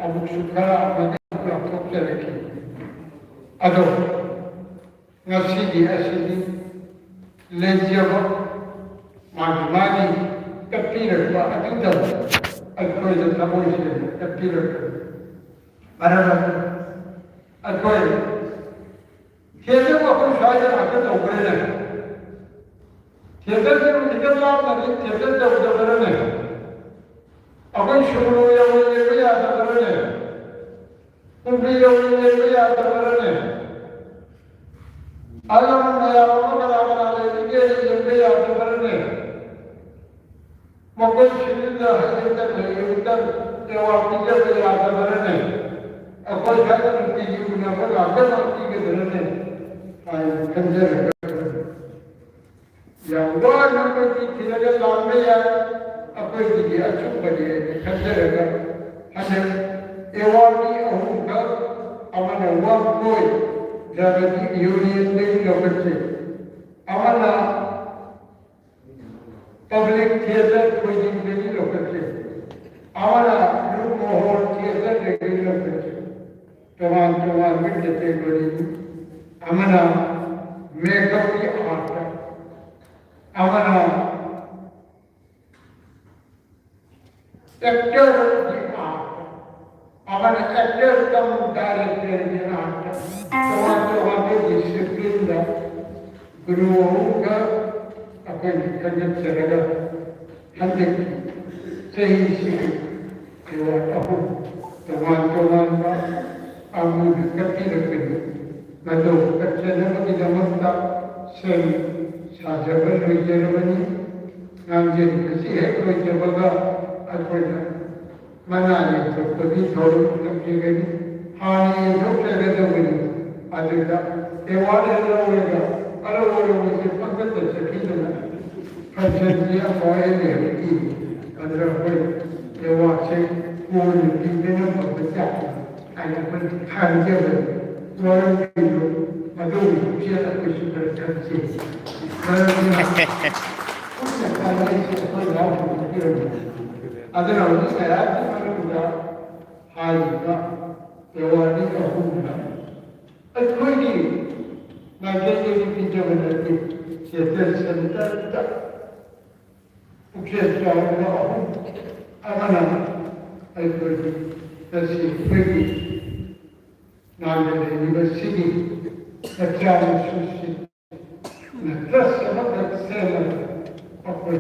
ꯑꯃꯨꯛꯁꯨ ꯈꯔ ꯑꯃꯗꯤ ꯂꯥꯞꯊꯣꯛꯆꯔꯛꯈꯤ ꯑꯗꯣ ꯉꯁꯤꯗꯤ ꯑꯁꯤꯗꯤ ꯂꯩꯖꯕ ꯃꯥꯒꯤ ꯀꯠꯄꯤꯔꯛꯄ ꯑꯗꯨꯗ ꯑꯩꯈꯣꯏꯗ ꯊꯃꯣꯏꯁꯦ ꯀꯠꯄꯤꯔꯛꯄ ꯃꯔꯝ ꯑꯩꯈꯣꯏ ꯊꯦꯇꯔ ꯑꯩꯈꯣꯏ ꯁ꯭ꯋꯥꯏꯗ ꯉꯥꯛꯇ ꯇꯧꯕꯅꯤꯅ ꯊꯦꯇꯔꯁꯦ ꯈꯤꯇꯪ ꯂꯥꯞꯅꯗꯤ ꯊꯦꯇꯔ ꯇꯧꯗꯕꯅꯅꯦ ꯑꯩꯈꯣই ꯁꯨꯔꯨ ꯌꯧꯅ ꯌꯦꯡꯕ ꯌꯥꯗꯕꯅꯅꯦ ꯀꯨꯝꯕꯤ ꯌꯧꯅ ꯌꯦꯡꯕ ꯌꯥꯗꯕꯅꯅꯦ ꯑꯉꯥꯡ ꯃꯌꯥꯝ ꯑꯃ ꯀꯅꯥ ꯂꯩꯔꯤꯒꯦ ꯌꯦꯡꯕ ꯌꯥꯗꯕꯅꯅꯦ ꯃꯈꯣꯏꯁꯤꯡꯗ ꯍꯧꯖꯤꯛꯇ ꯂꯩꯔꯤꯕ ꯑꯦꯋꯥꯔꯗ ꯄꯤꯖꯕ ꯌꯥꯗꯕꯅꯅꯦ ꯑꯩꯈꯣꯏ ꯈꯛꯇ ꯅꯨꯡꯇꯤꯒꯤ ꯎꯅꯕ ꯉꯥꯛꯇ ꯄꯤꯒꯗꯕꯅꯦ ꯍꯥꯏꯅ ꯈꯟꯖꯔꯒ ꯌꯥꯝ ꯋꯥꯅ ꯑꯩꯈꯣꯏꯒꯤ ꯊꯤꯔꯒ ꯂꯥꯟꯕ ꯌꯥꯏ ꯑꯩꯈꯣꯏꯒꯤꯗꯤ ꯑꯆꯨꯝꯕꯅꯤ ꯍꯥꯏꯅ ꯈꯟꯖꯔꯒ ꯍꯟꯗꯛ ꯑꯦꯋꯥꯔꯗꯀꯤ ꯑꯍꯨꯝꯈꯛ ꯑꯃꯅ ꯋꯥꯡꯒꯣꯏ ꯗ꯭ꯔꯥꯏꯚꯔꯒꯤ ꯌꯨꯅꯤꯌꯟꯗꯒꯤ ꯂꯧꯈꯠꯆꯩ ꯑꯃꯅ पब्लिक थिएटर खोजिंगदगी लोकचे आवाला ग्रुप मोहर थिएटर रेडी लोकचे तमाम मिटते गोरी आमना मेकअप की आर्ट आमना एक्टर की आर्ट आमना एक्टर कम डायरेक्टर की आर्ट तमाम के डिसिप्लिन दा गुरुओं का अपन कजत चलेगा हंदे सही सही जो अहु तमाम का आमू कटी रखनी मधु कच्चे नमक नमकता से साजबल विजयवनी नामजे किसी है कोई जबगा अकोला मनाने तो कभी थोड़ी लगी गई हाँ ये जो चले तो बनी आदिता एवार्ड लोगेगा अलग अलग से पंकज सखी ना पंचायतिया कोई की अंदर कोई एवार्ड से कोई टीम ने बच्चा आया पर खाने में कोई मधु विषय कुछ सुपर करते ಅದನ್ನು ತಯಾರಿ ಮಾಡುವುದ ಹಾಯಿಗ ಎವಾರ್ಡಿ ಅಹುಂಗ ಅದ್ಕೋಗಿ ನಾಗೇಜಿ ಪಿಂಜವನಲ್ಲಿ ಚೇತರ್ ಸಂತ ಉಕ್ಷೇತ್ರವನ್ನು ಅಹು ಅವನ ಅದ್ಕೋಗಿ ತಸಿ ಕೋಗಿ ನಾಗೇಜಿ ಯೂನಿವರ್ಸಿಟಿ ಕಚ್ಚಾನ ಸುಶಿ ನತ್ರಸ್ಯ ಮತಸೇಲ ಅಪ್ಪೈ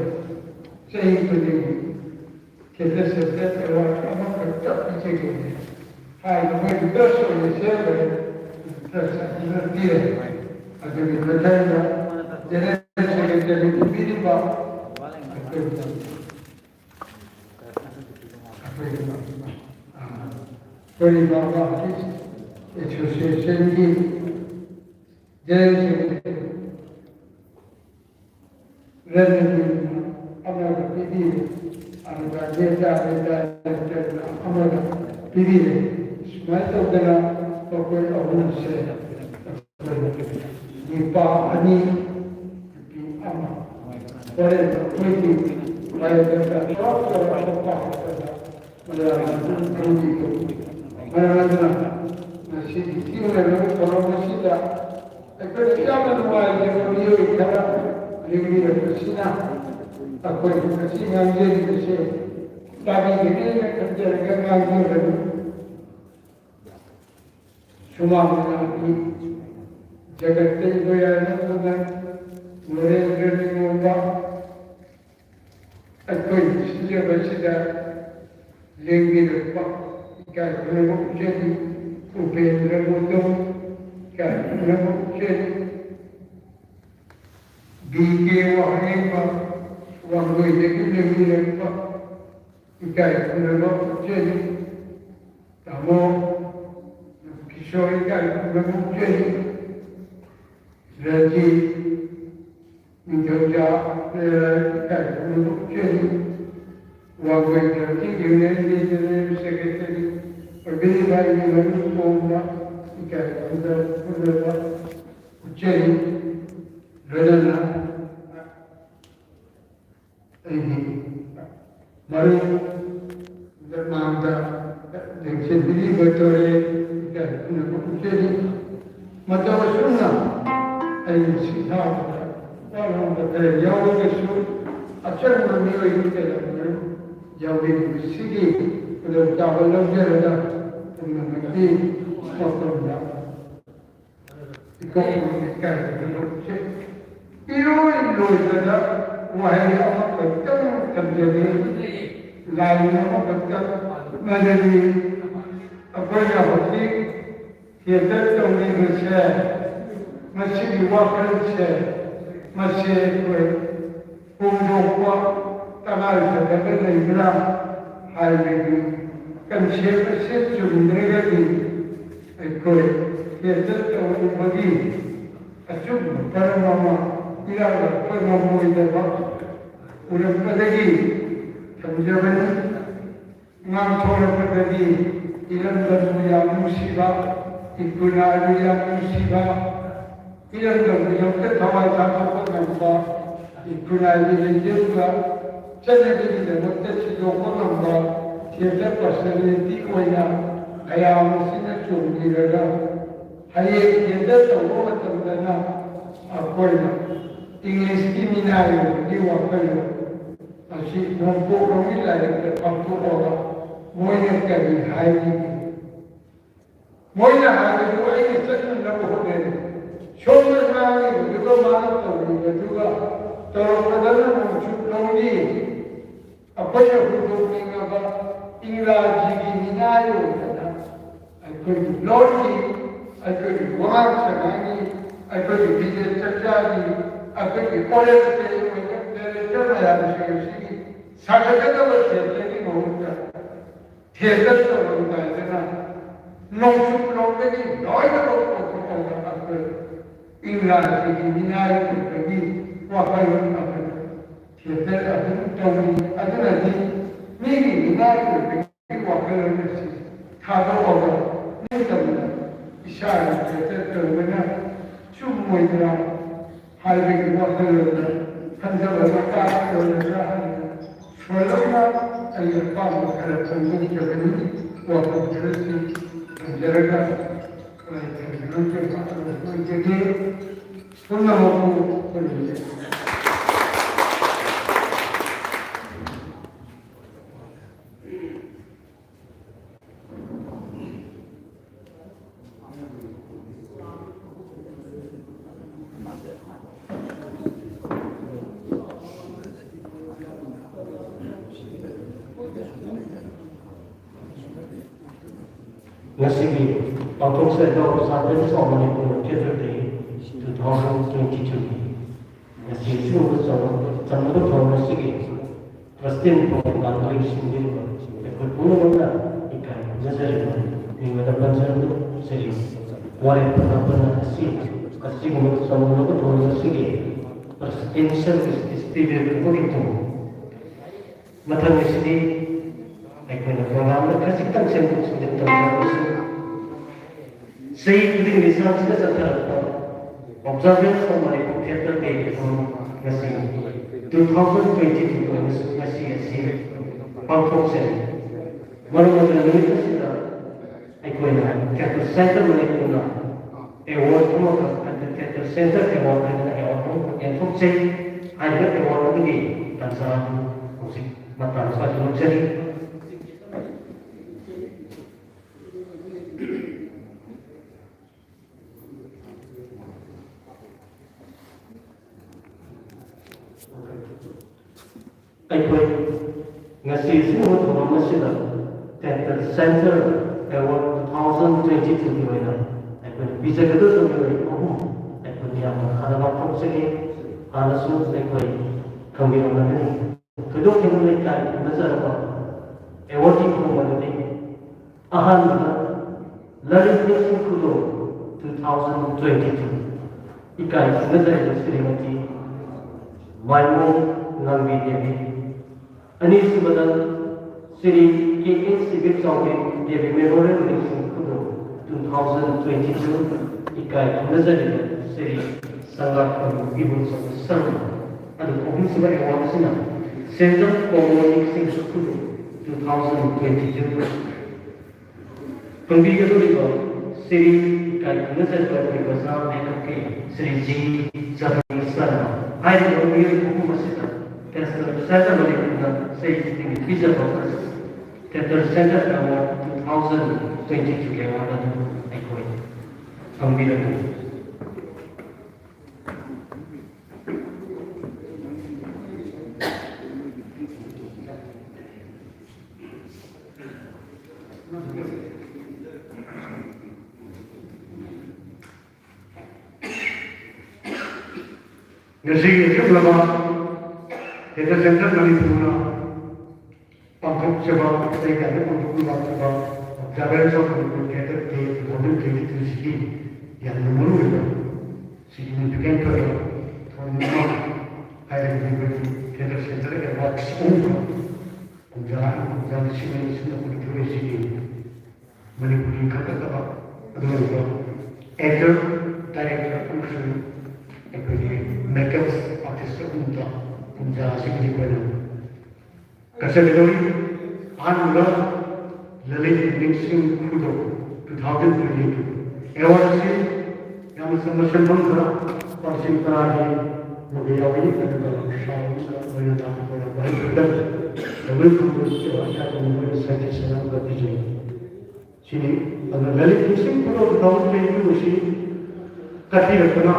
ಸಹಿ ಬದಿ Kita sedang berwakil kerja pijak ini. Hai, kami kita sudah siap terus dia. Ada di kerja jadi saya jadi pilih pak. Kali bapa itu saya sendiri jadi rezeki amal pilih. Anda desa amal pilih. Semua itu adalah pokok awal saya. Nipa ani amal. Oleh itu, saya berkata, masih di sini kalau masih dah, kalau siapa nuai yang dia ikhara, dia bersina. Aku kasih ngaji di sini. Tapi ini kerja dengan ngaji dulu. Semua mengerti. Jagat itu yang dengan mereka mengubah. Aku sudah bersedia lagi lepas. Kalau jadi upendra mutum, kalau jadi bike wahai Waktu itu lebih lepas, ikai pulau jadi, kamu kisah ikai pulau jadi, jadi menjadi ikai pulau jadi, waktu itu kita jadi sekretari, berbeza dengan semua ikai pulau jadi, kerana ini baru bermanda dengan Cendri Batore, Kucheri, Matavasuna, and Sita, Yawasu, a certain Yawi Sigi, the Tavala Gerada, and the Maki, Sotomda. The company is carried the Hero in Louisville, why I have a line of Melody, a point of a thing, he had left only his hair, must be walking chair, must say, who don't walk, Tamal, the Gram, highway, can shape a system negative. I could, he had left only body, a children, Paramama, Ira, Paramamo in the box, Urapadagi. Penjaman Mantora Padadi, Ilan Damuya Musiba, Ikunaria Musiba, Ilan Damuya Tawata Namba, Ikunaria Jilba, Chanaki the Motechi Yokonamba, Theatre Personality Oina, I am Sinachu Niraga, I get that a woman of Dana, a Koina, English Kiminayo, you are fellow. Asi mampu kami lagi terpaksa orang, moynya kami hari, moynya hari dua ini sedang nak berhubung. Semua orang juga mahu tahu juga, terus kadang muncul lagi, apa yang berhubung dengan Inggeris ini nayo, aku lori, aku buat semangat, aku bijak terjadi, aku kolej Sakata was taking over. Theatre was no supporting, no England, United, Wakayan, Theatre, Tony, Adonai, maybe United, Wakayan, Tado over, Nathan, Ishara, Theatre, winner, Chumway, Highway, Wakayan, Kanjala, Swallow, and your father had a community or community and Jerica, like a community, Fundamu. Nasibi, Patung Sedok Sabin Somanipur Theatre Day 2022. Nasibi Sungguh Sangat Nasibi, Prestin Pengangkari Sindiri, Ekor Pulau Mana Ikan Jazari, Minggu Banjar Seri, Warai Pernah Nasibi, Kasih Mungkin Sangat Nasibi, Prestin Service Istimewa Begitu. Matang Nasibi. Ekor program kasih tangsen sudah terus. Saya itu misal sudah terdapat observance from my theatre day from Nasi 2022 Nasi Pangkoksen. Malam-malam ini sudah ekor theatre center menerima award semua ada theatre center award yang sukses ada award lagi dan salah musik mata satu jadi. Ekor ngasih semua orang Malaysia Theatre Center Award 2022 di mana. Ekor bisa kita sampai ekor yang ada waktu segi ada semua ekor kami orang ini. Kedua kita melihat nazar apa award itu mana ni? Ahan Lalit Nation Kudo 2022. Ikai nazar itu Srimati Maimun Nangwi Devi. Ani sebenarnya Sri KN Civil Service Devi Memorial Nation Kudo 2022 ikai nazar itu Sri Sangat Ibu Sama. Ada kopi sebagai awal sini. Center Communication Kudo 2022. Pembicaraan seri kaitan sesuatu bersama dengan Sri Ji Jafari Sarma. Hari ini aku masih Center Center bagaimana saya ini visa proses. Center Center award 2022 lewat ikut pembicaraan. Ngasi lama data center Manipura pangkok sebab kita ada pangkok sebab jalan sebab kita ke model ke sini yang nomor itu signifikan kalau nama ada di data center ada box umum jalan sini sudah berdua sini Manipura kata apa ada actor director usul makeup artist untuk asing pada kasadori anula lalit mixing kudo 2022 award se yang समझन बंदा person कराने मुझे अभी तक शाम का मैंने नाम पढ़ा बहुत बड़ा डबल कुछ अच्छा तो मुझे सच्ची सलाम कर दीजिए sini अगर lalit mixing kudo 2022 उसी कटी रखना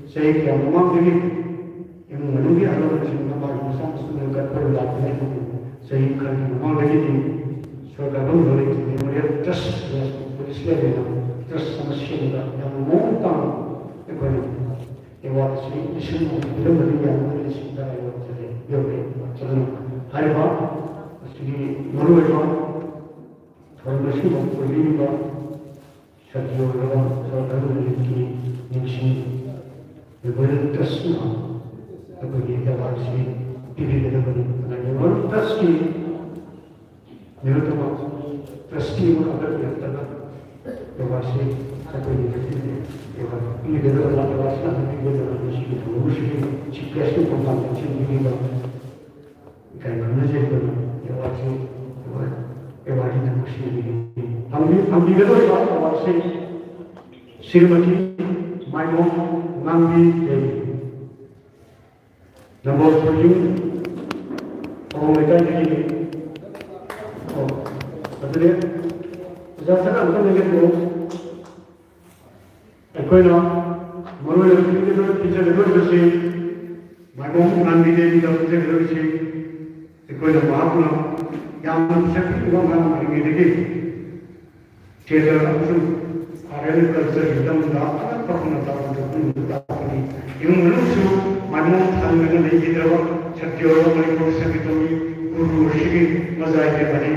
saya yang memang ini yang menunggu alam semua bangsa semua kerja lakukan saya kan memang begini surga pun boleh kemudian terus polis lagi terus sama siapa yang menguntang ekonomi lewat sini semua belum berikan polis kita lewat jadi yogi jadi hari apa sini baru apa kalau masih mau polis apa satu orang surga boleh Ningsi Lebaran Tasma Apa dia awal si Diri Lebaran Lebaran Taski Mereka tahu Taski Mereka ada tanda Awal si Apa dia Ini Lebaran awal si Nanti Lebaran Musim itu Musim Cikas itu Pembantu Cium ini Kayak mana saja Awal si Awal ini Musim ini Ambil Lebaran awal si Sirmati my mom, Nambi, number for you, oh my God, oh, betul ya? Jangan sekarang kita lihat dulu. Aku ini, malu yang kita dulu bisa dulu bersih. My mom, Nambi, kita bisa dulu bersih. Aku ini maaf lah, yang bisa kita malam ini degi. Cerita langsung, ada yang kerja kita mendapat. Yung manusia manusia tanggungan dari kita setiap orang proses itu guru sih mazhab bani.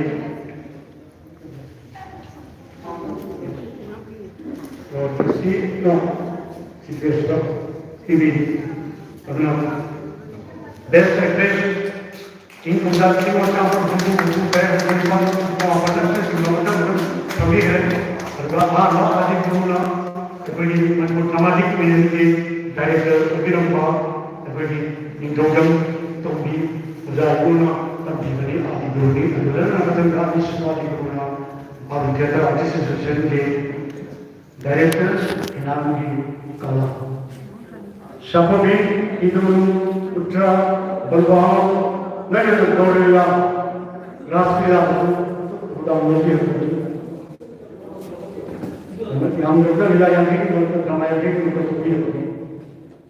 और इसी का सिद्धांत ini karena best actress in Punjabi macam buku best memang apa saja semua macam kami है kalau ada guru seperti macam dramatik menjadi director Abhirampa seperti Indogam Tombi Zaguna tapi ini adi dulu adalah macam kami semua di guna baru kita artis association ke director Inami Kala Sapabi itu Putra Balbaham negara Dorela Rastriya Buddha Murti yang juga wilayah ini untuk ramai ini untuk hidup.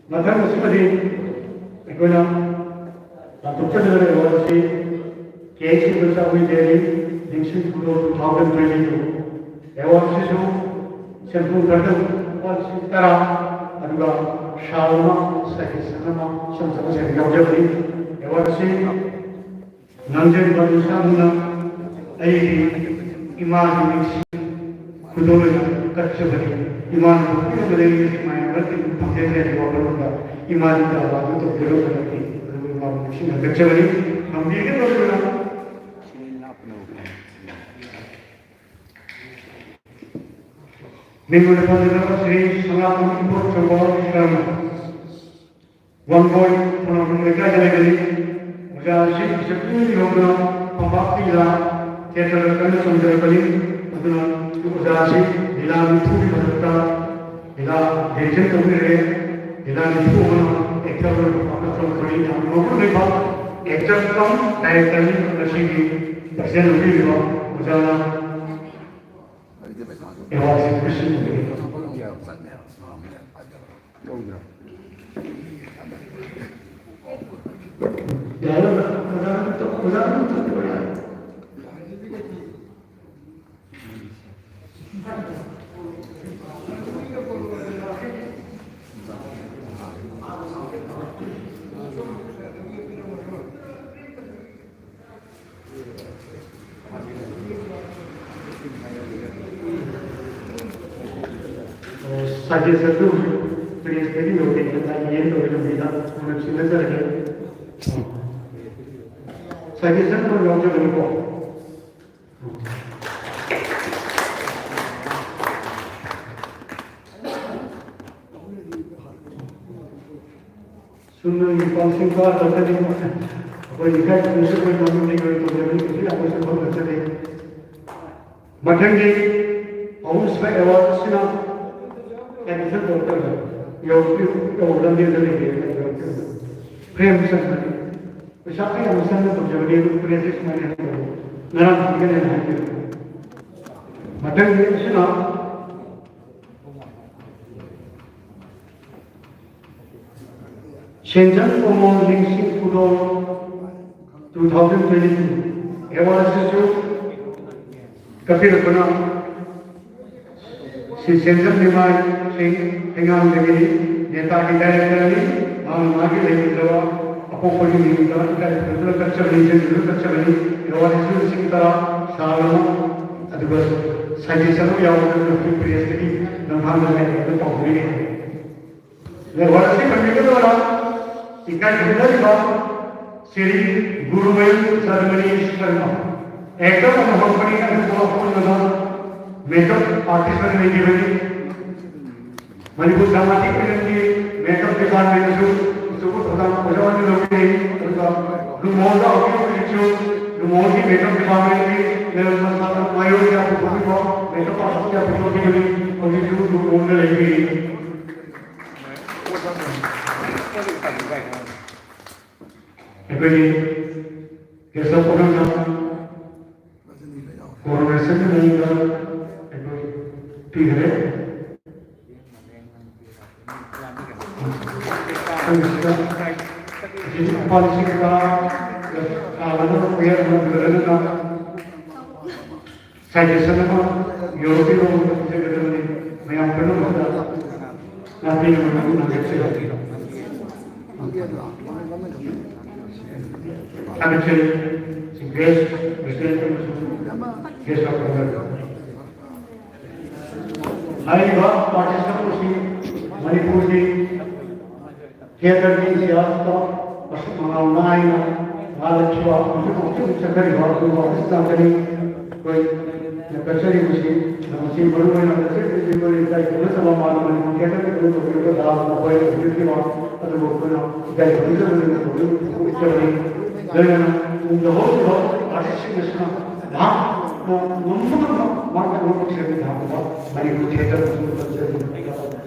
Maka mesti itu yang untuk cedera evaluasi KC bersama dari Dingshin Kudo 2022 evaluasi itu sempurna kerja evaluasi cara juga Shalma sebagai sama sama sebagai jawab evaluasi nanti manusia mana iman Kudo kerja beri iman itu beri iman berarti bukan dari orang iman itu apa itu belum berarti iman mungkin kerja beri kami ini berdoa minggu depan kita Sri Sangat Impor Coba Islam one boy pernah mereka jadi mudah sih seperti orang pembakti lah theater kan sondra kali aduna ujasi ila mithu bharata ila dejan kamire ila mithu mana actor perform kari amno ne ba actor kam director ni nasibi person uli ba ujana ewa expression saja satu beri sekali okey kita ini tu belum bisa nak sila saja saja satu orang yang berko sunnah konsumsi करते हैं कोई निकाय दूसरे कोई मालूम नहीं कोई तो जब किसी आपको से बहुत अच्छा है मठंगे और उसमें अवार्ड सिना एडिशन करते हैं ये उड़न दे देंगे प्रेम संगति विशाखी अनुसार तो जब ये प्रेसिस मैंने नरम के नहीं मठंगे सिना Shenzhen Common Linksing Pudo 2022 Awards जो कपिल अपना श्री Shenzhen निमाय सिंह हिंगाम देवी नेता की डायरेक्टर ने हम आगे लेके जावा अपोपली निमित्त डायरेक्टर कच्चा रीजन जो कच्चा बनी Awards जो सिंह तरह सालों अदबस सजेशन या उन्होंने अपनी प्रेस की नंबर में तो पहुंची है Awards से करने के दौरान इनका जिम्मेदारी था श्री गुरुमय सरमनीश शर्मा एकदम अनुभव पड़ी है तो आपको लगा मेकअप आर्टिस्ट बनने की वजह मणिपुर ड्रामाटिक फिल्म की मेकअप के साथ मैंने जो उसको थोड़ा पहचान लोग ने उनका लुमोंडा होगी जो लुमोंड की मेकअप के साथ मैंने मेरे साथ मायूर या पुष्पी को मेकअप आर्टिस्ट या पुष्पी की बनी और ये जो लुमोंड लगी Every guest of honor, coronation नहीं कर, ठीक है? जिस पॉलिसी का आवाज़ को पेयर में का सजेशन को यूरोपीय लोगों को से करने मैं आपको लोग बता ना भी ना कैसे Actually, guest, guest of honor. I got participants in Manipur theatre की सियासत पश्चिमावनाएं राजचुआ मुझे चक्कर हुआ तो वापस करी कोई कचरी मुझे नमसी बड़ू में नमसी किसी को इतना इतना सब मालूम है थिएटर के लोग को दाल मोबाइल की बात अगर वो कोई गाय को नहीं तो then the whole artistic is not no no no no no no no no no no no no no no no no no no